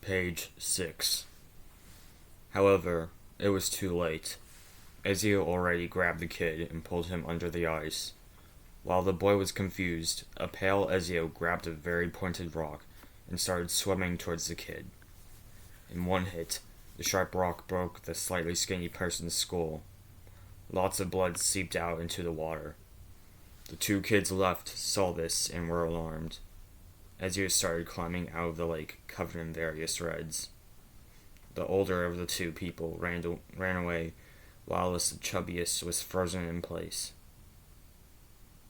Page 6. However, it was too late. Ezio already grabbed the kid and pulled him under the ice. While the boy was confused, a pale Ezio grabbed a very pointed rock and started swimming towards the kid. In one hit, the sharp rock broke the slightly skinny person's skull. Lots of blood seeped out into the water. The two kids left saw this and were alarmed. Ezio started climbing out of the lake, covered in various reds. The older of the two people ran away, while the chubbiest was frozen in place.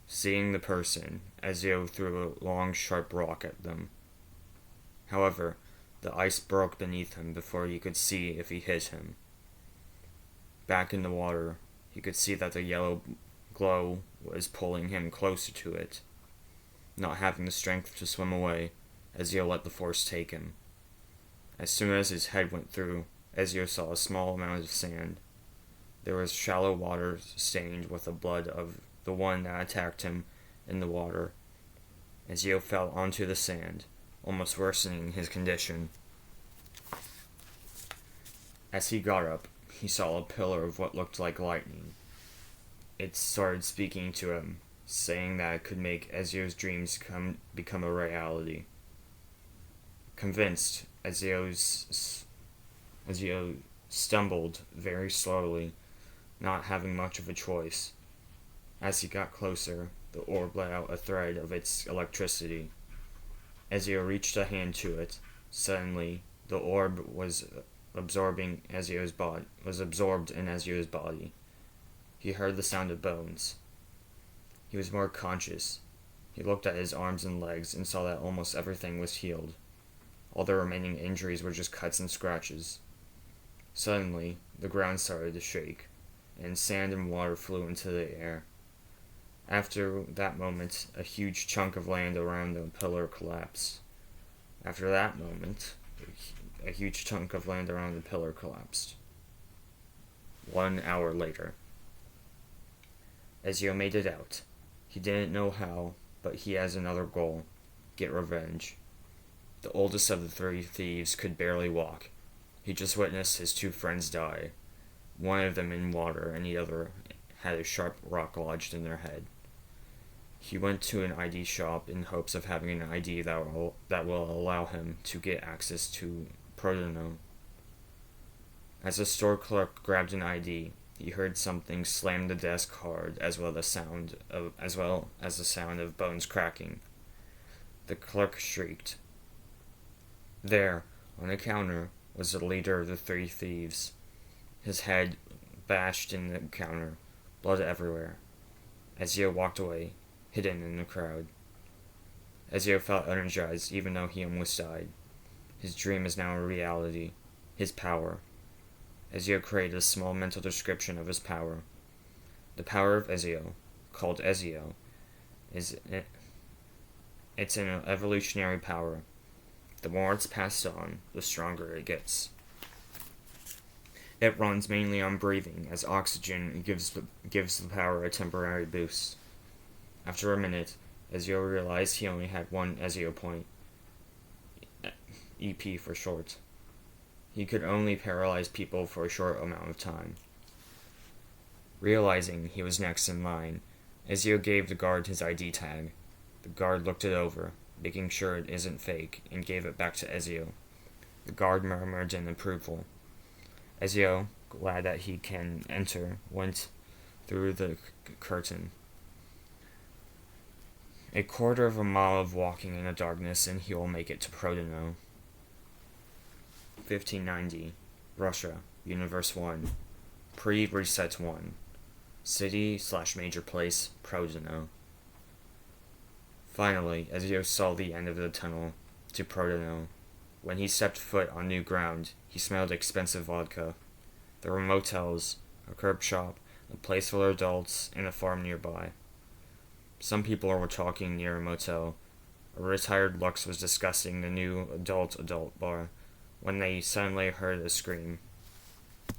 Seeing the person, Ezio threw a long, sharp rock at them. However, the ice broke beneath him before he could see if he hit him. Back in the water, he could see that the yellow glow was pulling him closer to it. Not having the strength to swim away, Ezio let the force take him. As soon as his head went through, Ezio saw a small amount of sand. There was shallow water stained with the blood of the one that attacked him in the water. Ezio fell onto the sand, almost worsening his condition. As he got up, he saw a pillar of what looked like lightning. It started speaking to him, saying that it could make Ezio's dreams become a reality. Convinced, Ezio stumbled very slowly, not having much of a choice. As he got closer, the orb let out a thread of its electricity. Ezio reached a hand to it. Suddenly, the orb was absorbed in Ezio's body. He heard the sound of bones. He was more conscious. He looked at his arms and legs and saw that almost everything was healed. All the remaining injuries were just cuts and scratches. Suddenly, the ground started to shake, and sand and water flew into the air. After that moment, a huge chunk of land around the pillar collapsed. 1 hour later. Ezio made it out. He didn't know how, but he has another goal: get revenge. The oldest of the three thieves could barely walk. He just witnessed his two friends die, one of them in water and the other had a sharp rock lodged in their head. He went to an ID shop in hopes of having an ID that will allow him to get access to Prodino. As the store clerk grabbed an ID, he heard something slam the desk hard, as well as the sound of bones cracking. The clerk shrieked. There, on the counter, was the leader of the three thieves. His head bashed in the counter, blood everywhere. Ezio walked away, hidden in the crowd. Ezio felt energized even though he almost died. His dream is now a reality. His power. Ezio created a small mental description of his power. The power of Ezio, called Ezio, it's an evolutionary power. The more it's passed on, the stronger it gets. It runs mainly on breathing, as oxygen gives the power a temporary boost. After a minute, Ezio realized he only had one Ezio point, EP for short. He could only paralyze people for a short amount of time. Realizing he was next in line, Ezio gave the guard his ID tag. The guard looked it over, making sure it isn't fake, and gave it back to Ezio. The guard murmured in approval. Ezio, glad that he can enter, went through the curtain. A quarter of a mile of walking in the darkness and he will make it to Prodino. 1590. Russia. Universe 1. Pre-Reset 1. City/major place, Prodino. Finally, Ezio saw the end of the tunnel to Prodino. When he stepped foot on new ground, he smelled expensive vodka. There were motels, a curb shop, a place for adults, and a farm nearby. Some people were talking near a motel. A retired Lux was discussing the new adult bar when they suddenly heard a scream.